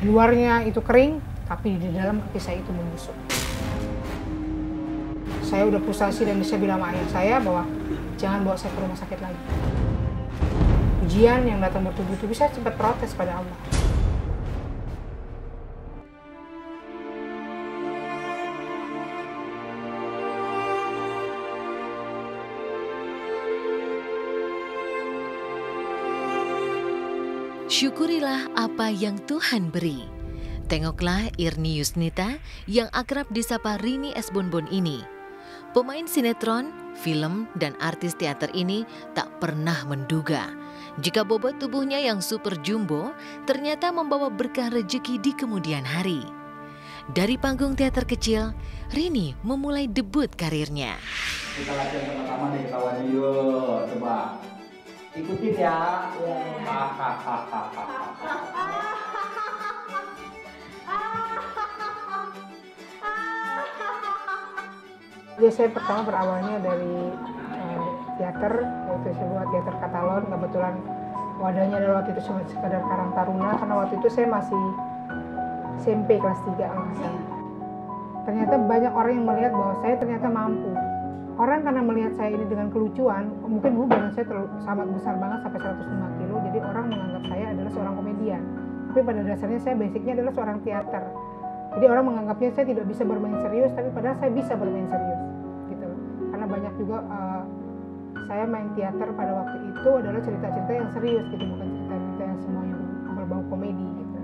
Luarnya itu kering, tapi di dalam kaki saya itu membusuk. Saya udah frustasi dan saya bilang sama ayah saya bahwa jangan bawa saya ke rumah sakit lagi. Ujian yang datang bertubi-tubi, saya sempat protes pada Allah. Syukurilah apa yang Tuhan beri. Tengoklah Irni Yusnita yang akrab disapa Rini S. Bonbon ini. Pemain sinetron, film, dan artis teater ini tak pernah menduga jika bobot tubuhnya yang super jumbo ternyata membawa berkah rejeki di kemudian hari. Dari panggung teater kecil, Rini memulai debut karirnya. Kita latihan sama-sama deh kawan yuk, coba ikutin ya. Jadi saya pertama berawalnya dari teater, yaitu sebuah teater Katalon. Kebetulan wadahnya adalah waktu itu cuma sekadar Karang Taruna, karena waktu itu saya masih SMP kelas 3 kalau nggak salah. Ternyata banyak orang yang melihat bahwa saya ternyata mampu. Orang karena melihat saya ini dengan kelucuan, mungkin dulu badan saya terlalu sangat besar banget sampai 105 kilo, jadi orang menganggap saya adalah seorang komedian. Tapi pada dasarnya saya basicnya adalah seorang teater. Jadi orang menganggapnya saya tidak bisa bermain serius, tapi padahal saya bisa bermain serius, gitu. Karena banyak juga saya main teater pada waktu itu adalah cerita-cerita yang serius, gitu, bukan cerita-cerita yang semuanya berbau komedi, gitu.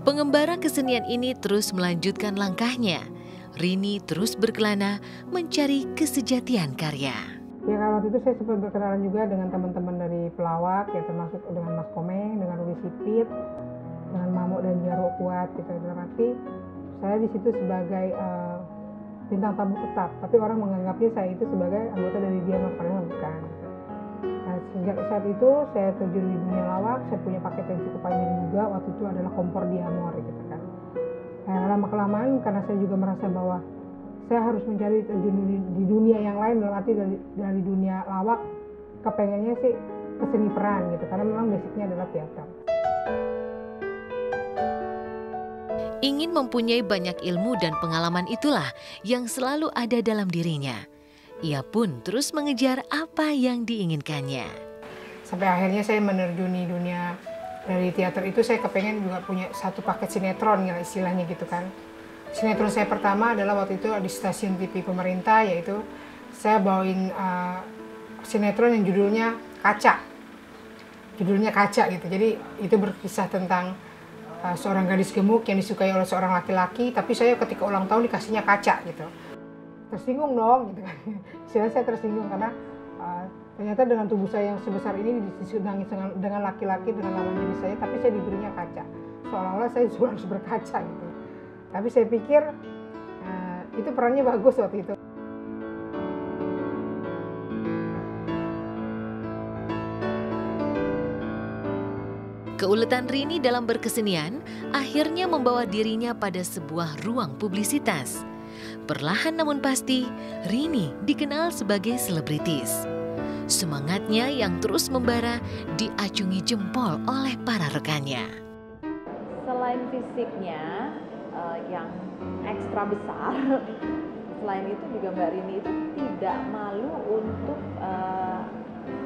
Pengembara kesenian ini terus melanjutkan langkahnya. Rini terus berkelana mencari kesejatian karya. Ya kalau waktu itu saya sempat berkenalan juga dengan teman-teman dari pelawak, ya termasuk dengan Mas Komeng, dengan Ruli Sipit, dengan Mamuk dan Jarwo Kuat, gitu. Dalam arti saya di situ sebagai bintang tamu tetap, tapi orang menganggapnya saya itu sebagai anggota dari Dian Padahal bukan. Nah, sejak saat itu saya terjun di dunia lawak, saya punya paket yang cukup panjang juga, waktu itu adalah Kompor di Amor, gitu kan. Lama-kelamaan karena saya juga merasa bahwa saya harus mencari terjun di dunia yang lain, dalam arti dari dunia lawak, kepengennya sih ke seni peran, gitu, karena memang basicnya adalah teater. Ingin mempunyai banyak ilmu dan pengalaman itulah yang selalu ada dalam dirinya. Ia pun terus mengejar apa yang diinginkannya. Sampai akhirnya saya menerjuni dunia dari teater itu, saya kepengen juga punya satu paket sinetron, ya istilahnya gitu kan. Sinetron saya pertama adalah waktu itu di stasiun TV pemerintah, yaitu saya bawain sinetron yang judulnya Kaca. Judulnya Kaca gitu, jadi itu berkisah tentang seorang gadis gemuk yang disukai oleh seorang laki-laki, tapi saya ketika ulang tahun dikasihnya kaca gitu. Tersinggung dong gitu kan. Istilahnya saya tersinggung karena ternyata dengan tubuh saya yang sebesar ini disenangi dengan laki-laki dengan lawan jenis saya, tapi saya diberinya kaca. Seolah-olah saya juga harus berkaca gitu. Tapi saya pikir itu perannya bagus waktu itu. Keuletan Rini dalam berkesenian akhirnya membawa dirinya pada sebuah ruang publisitas. Perlahan namun pasti, Rini dikenal sebagai selebritis. Semangatnya yang terus membara diacungi jempol oleh para rekannya. Selain fisiknya yang ekstra besar, selain itu juga Mbak Rini itu tidak malu untuk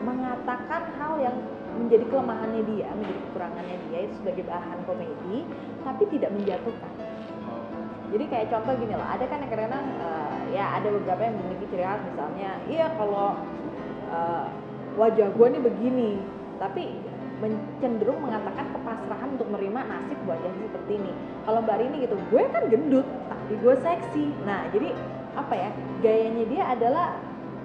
mengatakan hal yang menjadi kelemahannya dia, menjadi kekurangannya dia itu sebagai bahan komedi, tapi tidak menjatuhkan. Jadi kayak contoh gini loh, ada kan yang kadang-kadang ya ada beberapa yang memiliki ciri khas, misalnya, iya kalau wajah gue nih begini, tapi cenderung mengatakan kepasrahan untuk menerima nasib wajahnya seperti ini. Kalau Mbak Rini gitu, gue kan gendut, tapi gue seksi. Nah, jadi apa ya, gayanya dia adalah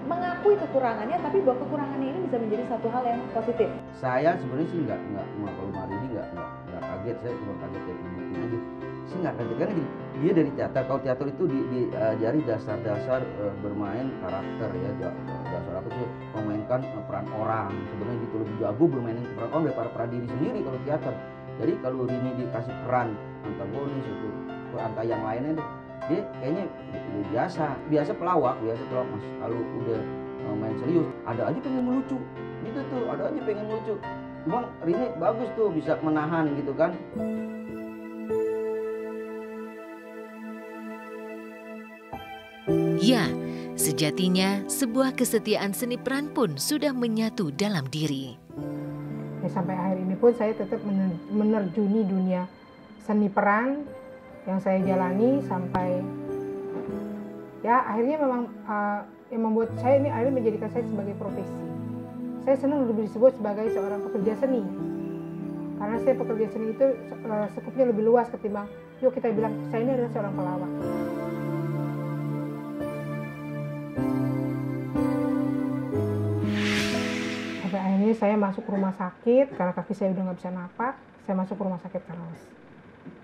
mengakui kekurangannya, tapi bahwa kekurangannya ini bisa menjadi satu hal yang positif. Saya sebenarnya sih nggak kalau Mbak Rini nggak kaget, saya cuma kaget kayak gini aja. Saya nggak kaget karena dia dari teater. Kalau teater itu diajari dasar-dasar bermain karakter ya, dasar apa sih, memainkan peran orang. Sebenarnya gitu lebih jago bermain peran orang daripada diri sendiri kalau teater. Jadi kalau Rini dikasih peran antagonis itu antara yang lainnya dia kayaknya biasa pelawak mas. Kalau udah main serius ada aja pengen melucu gitu tuh, ada aja pengen melucu. Cuma Rini bagus tuh bisa menahan gitu kan. Ya, sejatinya sebuah kesetiaan seni peran pun sudah menyatu dalam diri. Ya, sampai akhir ini pun saya tetap menerjuni dunia seni peran yang saya jalani sampai ya akhirnya memang yang membuat saya ini akhirnya menjadikan saya sebagai profesi. Saya senang disebut sebagai seorang pekerja seni karena saya pekerja seni itu sekupnya lebih luas ketimbang yuk kita bilang saya ini adalah seorang pelawak. Sampai akhirnya saya masuk rumah sakit karena kaki saya udah nggak bisa napak. Saya masuk rumah sakit Karawas.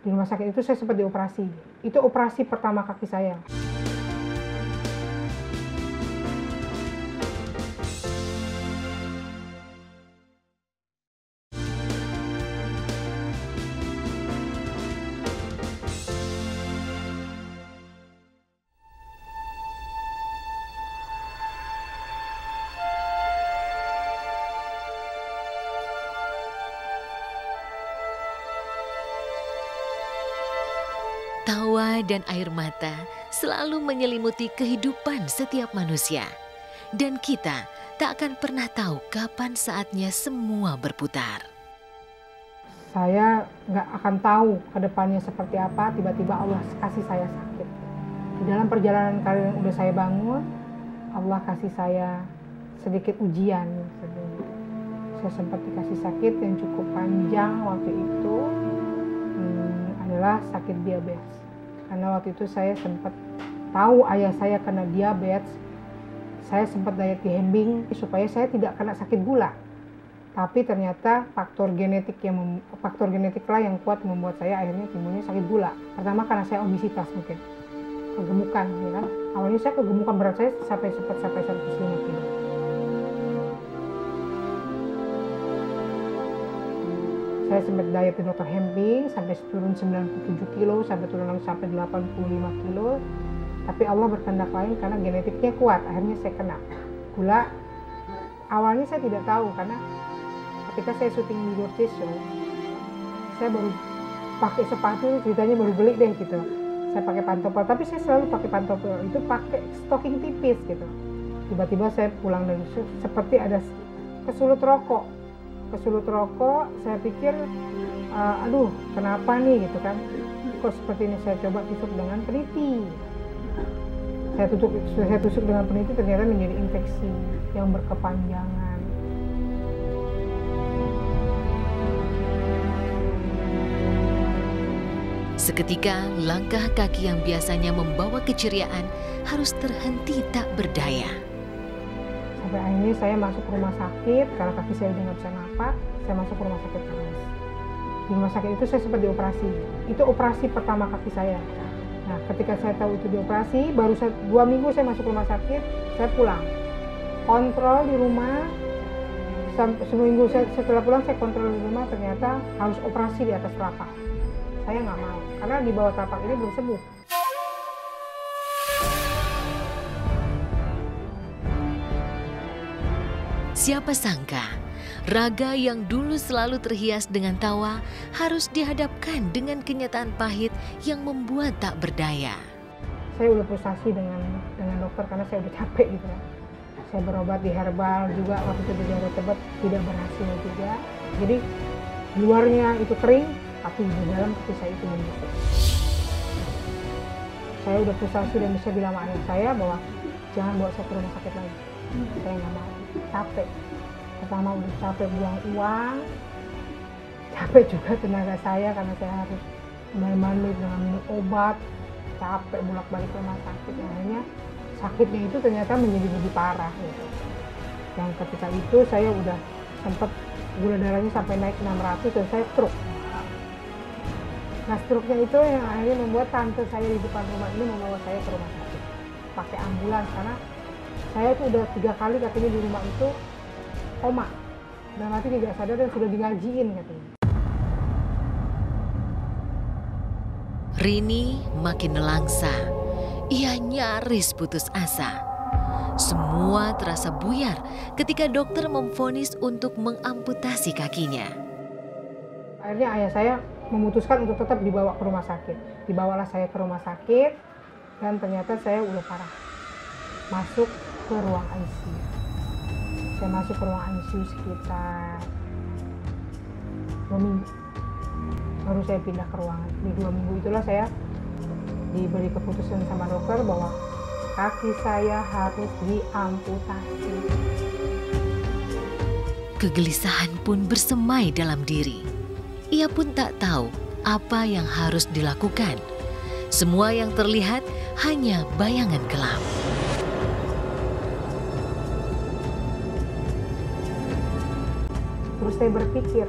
Di rumah sakit itu saya sempat dioperasi. Itu operasi pertama kaki saya. Tawa dan air mata selalu menyelimuti kehidupan setiap manusia. Dan kita tak akan pernah tahu kapan saatnya semua berputar. Saya nggak akan tahu ke depannya seperti apa, tiba-tiba Allah kasih saya sakit. Di dalam perjalanan karir yang udah saya bangun, Allah kasih saya sedikit ujian. Saya sempat dikasih sakit yang cukup panjang waktu itu, adalah sakit diabetes. Karena waktu itu saya sempat tahu ayah saya kena diabetes, saya sempat diet di hembing supaya saya tidak kena sakit gula. Tapi ternyata faktor genetik lah yang kuat membuat saya akhirnya timbulnya sakit gula. Pertama karena saya obesitas mungkin, kegemukan, ya kan. Awalnya saya kegemukan, berat saya sampai 105 kilo. Saya sempat diet di dokter Hemping sampai turun 97 kilo, sampai turun lagi sampai 85 kilo. Tapi Allah berkehendak lain karena genetiknya kuat, akhirnya saya kena gula. Awalnya saya tidak tahu karena ketika saya syuting di Dorce Show, saya baru pakai sepatu, ceritanya baru beli deh gitu. Saya pakai pantopel, tapi saya selalu pakai pantopel itu pakai stocking tipis gitu. Tiba-tiba saya pulang dari show, seperti ada kesulut rokok, saya pikir, aduh kenapa nih gitu kan, kok seperti ini. Saya coba tusuk dengan peniti, saya tusuk dengan peniti, ternyata menjadi infeksi yang berkepanjangan. Seketika langkah kaki yang biasanya membawa keceriaan harus terhenti tak berdaya. Sampai akhirnya saya masuk rumah sakit karena kaki saya udah nggak bisa napak. Saya masuk rumah sakit Karawas. Di rumah sakit itu saya sempat dioperasi. Itu operasi pertama kaki saya. Nah, ketika saya tahu itu dioperasi, baru 2 minggu saya masuk rumah sakit, saya pulang. Kontrol di rumah, seminggu setelah pulang saya kontrol di rumah, ternyata harus operasi di atas telapak. Saya nggak mau, karena di bawah telapak ini belum sembuh. Siapa sangka, raga yang dulu selalu terhias dengan tawa harus dihadapkan dengan kenyataan pahit yang membuat tak berdaya. Saya udah frustasi dengan dokter karena saya udah capek gitu kan. Saya berobat di herbal juga, waktu itu di daerah Tebet tidak berhasil juga. Jadi luarnya itu kering, tapi di dalam kaki saya itu membusuk. Saya udah frustasi dan bisa bilang sama ayah saya bahwa jangan bawa saya ke rumah sakit lagi. Saya nggak mau, capek. Pertama udah capek buang uang, capek juga tenaga saya karena saya harus mandi dengan minum obat, capek bolak-balik ke rumah sakit. Akhirnya sakitnya itu ternyata menjadi lebih parah gitu. Yang ketika itu saya udah sempat gula darahnya sampai naik 600 dan saya stroke. Nah, stroke-nya itu yang akhirnya membuat tante saya di depan rumah ini membawa saya ke rumah sakit pakai ambulans karena saya tuh udah 3 kali katanya di rumah itu koma dan mati tidak sadar dan sudah digajiin katanya. Rini makin nelangsa. Ia nyaris putus asa. Semua terasa buyar ketika dokter memvonis untuk mengamputasi kakinya. Akhirnya ayah saya memutuskan untuk tetap dibawa ke rumah sakit. Dibawalah saya ke rumah sakit dan ternyata saya udah parah. Masuk ke ruang ICU. Saya masuk ke ruang ICU sekitar 2 minggu. Baru saya pindah ke ruangan. Di 2 minggu itulah saya diberi keputusan sama dokter bahwa kaki saya harus diamputasi. Kegelisahan pun bersemai dalam diri. Ia pun tak tahu apa yang harus dilakukan. Semua yang terlihat hanya bayangan gelap. Terus saya berpikir,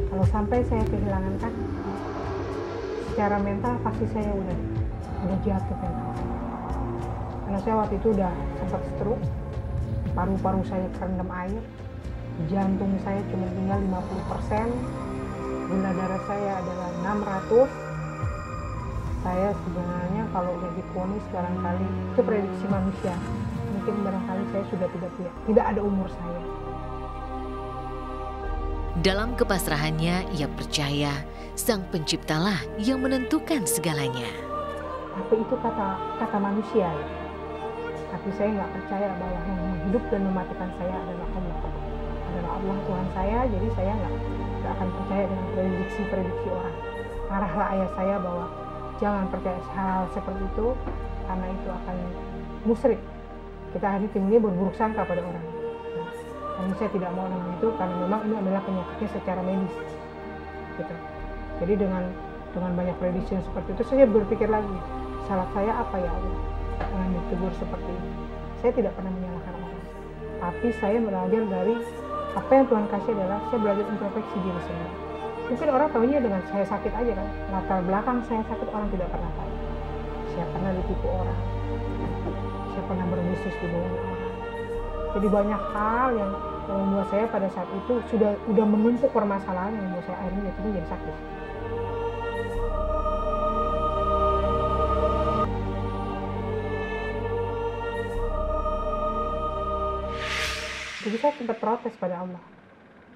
kalau sampai saya kehilangan kaki, secara mental pasti saya udah jatuh mental. Karena saya waktu itu udah sempat stroke, paru-paru saya kerendam air, jantung saya cuma tinggal 50%, gula darah saya adalah 600. Saya sebenarnya kalau udah divonis barangkali itu prediksi manusia, mungkin barangkali saya sudah tidak ada umur saya. Dalam kepasrahannya, ia percaya Sang Penciptalah yang menentukan segalanya. Tapi itu kata manusia ya. Tapi saya nggak percaya bahwa yang menghidup dan mematikan saya adalah Allah Tuhan saya. Jadi saya nggak akan percaya dengan prediksi orang. Marahlah ayah saya bahwa jangan percaya hal seperti itu karena itu akan musyrik. Kita hari ini berburuk sangka pada orang. Nah, saya tidak mau dengan itu karena memang ini adalah penyakitnya secara medis. Gitu. Jadi dengan banyak prediksi yang seperti itu, saya berpikir lagi, salah saya apa ya Allah dengan ditegur seperti ini. Saya tidak pernah menyalahkan orang, tapi saya belajar dari apa yang Tuhan kasih adalah saya belajar introspeksi diri sendiri. Mungkin orang tahunya dengan saya sakit aja kan, latar belakang saya sakit orang tidak pernah tahu. Saya pernah ditipu orang, saya pernah berbisnis di bawah orang. Jadi banyak hal yang membuat saya pada saat itu sudah menumpuk permasalahan yang membuat saya akhirnya jatuhnya jadi sakit. Jadi saya sempat protes pada Allah.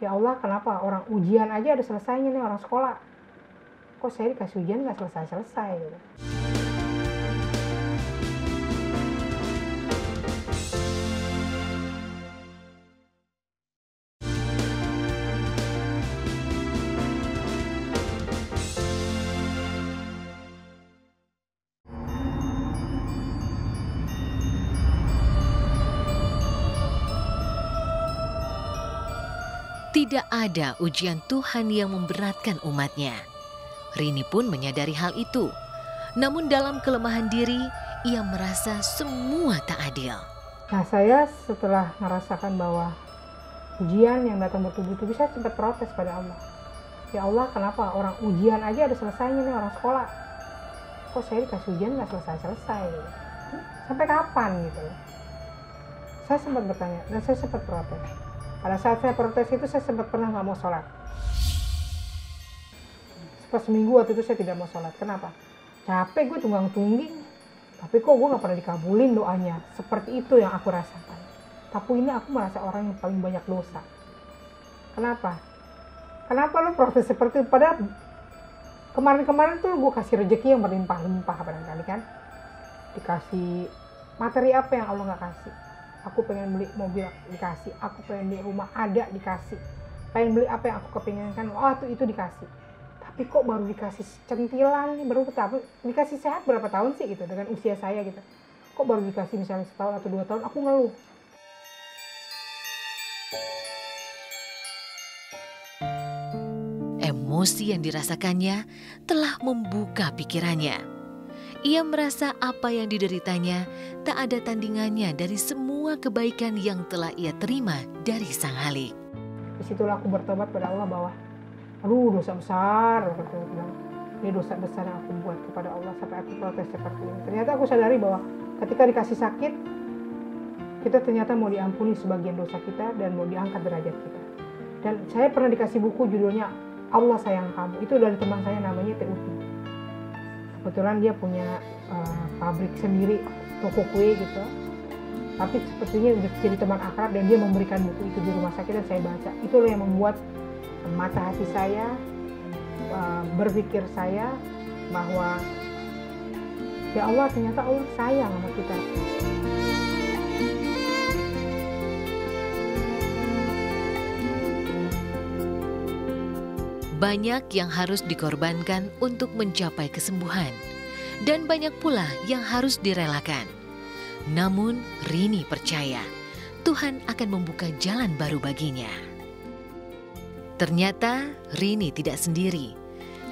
Ya Allah, kenapa orang ujian aja ada selesainya nih, orang sekolah. Kok saya dikasih ujian nggak selesai-selesai gitu. Tidak ada ujian Tuhan yang memberatkan umatnya. Rini pun menyadari hal itu. Namun dalam kelemahan diri, ia merasa semua tak adil. Nah, saya setelah merasakan bahwa ujian yang datang bertubi-tubi, saya sempat protes pada Allah. Ya Allah, kenapa orang ujian aja ada selesainya nih, orang sekolah. Kok saya dikasih ujian nggak selesai-selesai gitu. Sampai kapan gitu. Saya sempat bertanya dan saya sempat protes. Pada saat saya protes itu saya sempat pernah nggak mau sholat. Pas seminggu waktu itu saya tidak mau sholat. Kenapa? Capek gue tunggang-tungging. Tapi kok gue nggak pernah dikabulin doanya. Seperti itu yang aku rasakan. Tapi ini aku merasa orang yang paling banyak dosa. Kenapa? Kenapa lo protes seperti itu? Padahal kemarin-kemarin tuh gue kasih rezeki yang berlimpah-limpah barangkali kan. Dikasih materi apa yang Allah nggak kasih. Aku pengen beli mobil dikasih, aku pengen beli rumah ada dikasih, pengen beli apa yang aku kepinginkan, itu dikasih. Tapi kok baru dikasih centilan nih, baru tapi dikasih sehat berapa tahun sih gitu dengan usia saya gitu. Kok baru dikasih misalnya 1 tahun atau 2 tahun, aku ngeluh. Emosi yang dirasakannya telah membuka pikirannya. Ia merasa apa yang dideritanya tak ada tandingannya dari semua kebaikan yang telah ia terima dari Sang Halik. Disitulah aku bertobat pada Allah bahwa, aduh dosa besar, aku bilang, ini dosa besar yang aku buat kepada Allah sampai aku protes seperti ini. Ternyata aku sadari bahwa ketika dikasih sakit, kita ternyata mau diampuni sebagian dosa kita dan mau diangkat derajat kita. Dan saya pernah dikasih buku judulnya Allah Sayang Kamu. Itu dari teman saya namanya T.U.T. Kebetulan dia punya pabrik sendiri, toko kue gitu. tapi sepertinya udah jadi teman akrab dan dia memberikan buku itu di rumah sakit dan saya baca. Itulah yang membuat mata hati saya, berpikir saya bahwa ya Allah, ternyata Allah sayang sama kita. Banyak yang harus dikorbankan untuk mencapai kesembuhan, dan banyak pula yang harus direlakan. Namun Rini percaya Tuhan akan membuka jalan baru baginya. Ternyata Rini tidak sendiri.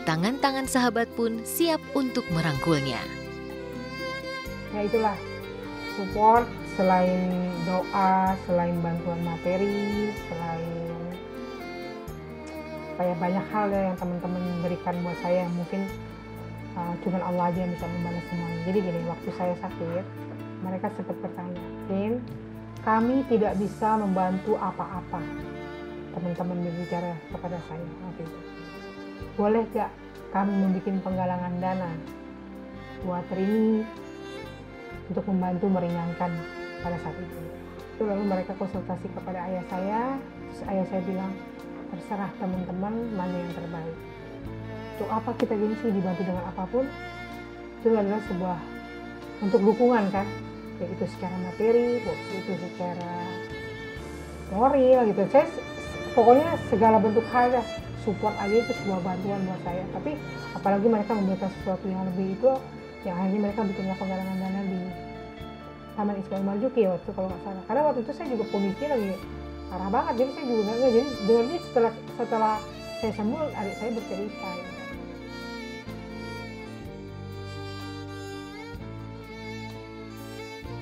Tangan-tangan sahabat pun siap untuk merangkulnya. Ya itulah, support selain doa, selain bantuan materi, selain kayak banyak hal ya yang teman-teman berikan buat saya, mungkin cuman Allah aja yang bisa membalas semuanya. Jadi gini, waktu saya sakit, mereka sempat bertanya, Rin, kami tidak bisa membantu apa-apa. Teman-teman berbicara kepada saya waktu itu. Boleh gak kami membuat penggalangan dana buat Rini untuk membantu meringankan pada saat itu. Itu lalu mereka konsultasi kepada ayah saya, terus ayah saya bilang, terserah teman-teman mana yang terbaik. Untuk apa kita gini sih, dibantu dengan apapun, itu adalah sebuah untuk dukungan kan, kayak itu secara materi, itu secara moral gitu. Saya pokoknya segala bentuk hal ya, support aja itu sebuah bantuan buat saya. Tapi apalagi mereka memberikan sesuatu yang lebih, itu yang akhirnya mereka bikinnya penggalangan dana di Taman Ismail Marzuki waktu kalau nggak salah. Karena waktu itu saya juga kondisi lagi parah banget, jadi saya juga nggak, jadi dengarnya setelah saya sembuh, adik saya bercerita.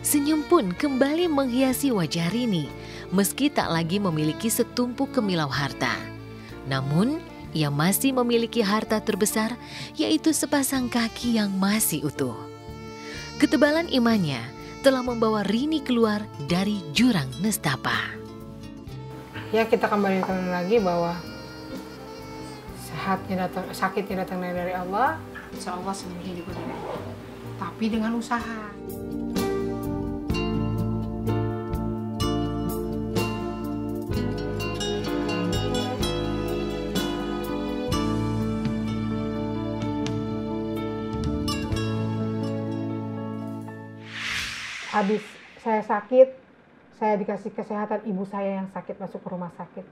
Senyum pun kembali menghiasi wajah Rini, meski tak lagi memiliki setumpuk kemilau harta. Namun, ia masih memiliki harta terbesar, yaitu sepasang kaki yang masih utuh. Ketebalan imannya telah membawa Rini keluar dari jurang nestapa. Ya, kita kembalikan lagi bahwa sakitnya datang dari Allah, insya Allah sembuhnya juga dari Allah. Tapi dengan usaha. Habis saya sakit, saya dikasih kesehatan, ibu saya yang sakit masuk ke rumah sakit.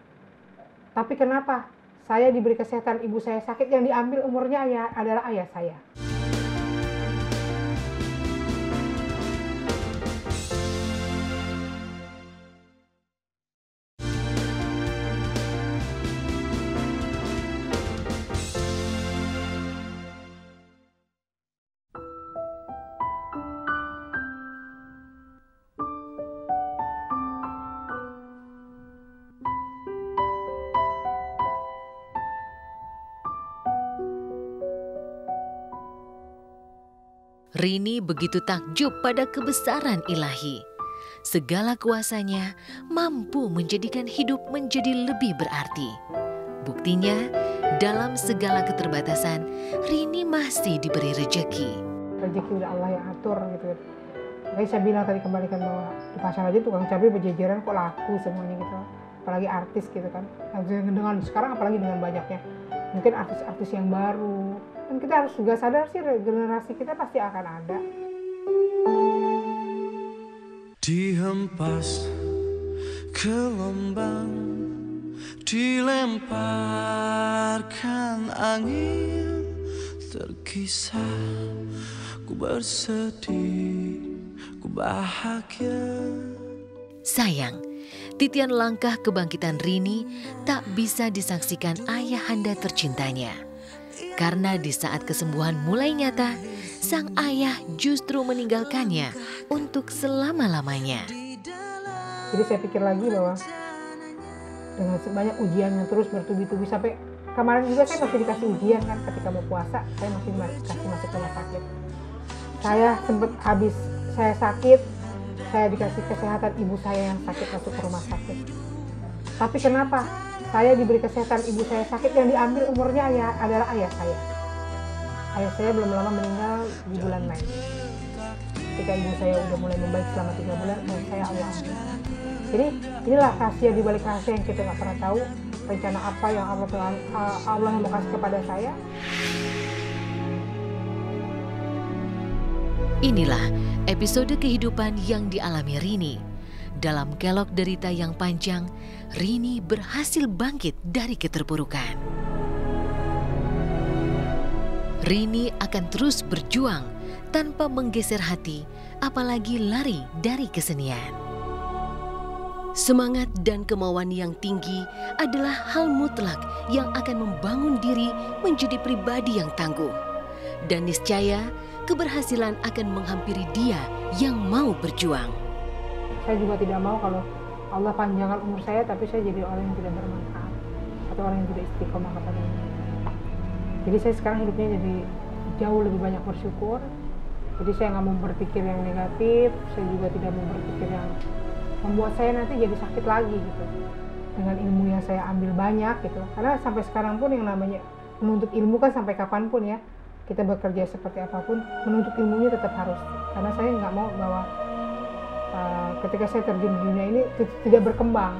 Tapi kenapa saya diberi kesehatan, ibu saya sakit, yang diambil umurnya adalah ayah saya. Rini begitu takjub pada kebesaran ilahi. Segala kuasanya mampu menjadikan hidup menjadi lebih berarti. Buktinya, dalam segala keterbatasan, Rini masih diberi rejeki. Rezeki udah Allah yang atur gitu. Jadi saya bilang tadi, kembalikan bahwa di pasar aja tukang cabai berjejeran kok laku semuanya gitu. Apalagi artis gitu kan. Dengan sekarang apalagi dengan banyaknya mungkin artis-artis yang baru. Dan kita harus juga sadar sih, generasi kita pasti akan ada. Dihempas gelombang, dilemparkan angin, terkisah ku bersedih, ku bahagia. Sayang, titian langkah kebangkitan Rini tak bisa disaksikan ayahanda tercintanya. Karena di saat kesembuhan mulai nyata, sang ayah justru meninggalkannya untuk selama-lamanya. Jadi saya pikir lagi bahwa dengan sebanyak ujian yang terus bertubi-tubi, sampai kemarin juga saya masih dikasih ujian kan, ketika mau puasa saya masih dikasih masuk rumah sakit. Saya sempat habis saya sakit, saya dikasih kesehatan, ibu saya yang sakit masuk ke rumah sakit. Tapi kenapa saya diberi kesehatan, ibu saya sakit, yang diambil umurnya adalah ayah saya. Ayah saya belum lama meninggal di bulan Mei. ketika ibu saya udah mulai membaik selama 3 bulan, saya Allah. Jadi inilah rahasia di balik rahasia yang kita nggak pernah tahu, rencana apa yang Allah yang mau kasih kepada saya. Inilah episode kehidupan yang dialami Rini. Dalam kelok derita yang panjang, Rini berhasil bangkit dari keterpurukan. Rini akan terus berjuang tanpa menggeser hati, apalagi lari dari kesenian. Semangat dan kemauan yang tinggi adalah hal mutlak yang akan membangun diri menjadi pribadi yang tangguh. Dan niscaya keberhasilan akan menghampiri dia yang mau berjuang. Saya juga tidak mau kalau Allah panjangkan umur saya, tapi saya jadi orang yang tidak bermanfaat atau orang yang tidak istiqomah kepadanya. Jadi saya sekarang hidupnya jadi jauh lebih banyak bersyukur. Jadi saya nggak mau berpikir yang negatif, saya juga tidak mau berpikir yang membuat saya nanti jadi sakit lagi gitu. Dengan ilmu yang saya ambil banyak gitu. Karena sampai sekarang pun yang namanya menuntut ilmu kan sampai kapanpun ya. Kita bekerja seperti apapun, menuntut ilmunya tetap harus. Karena saya nggak mau bahwa ketika saya terjun di dunia ini tidak berkembang.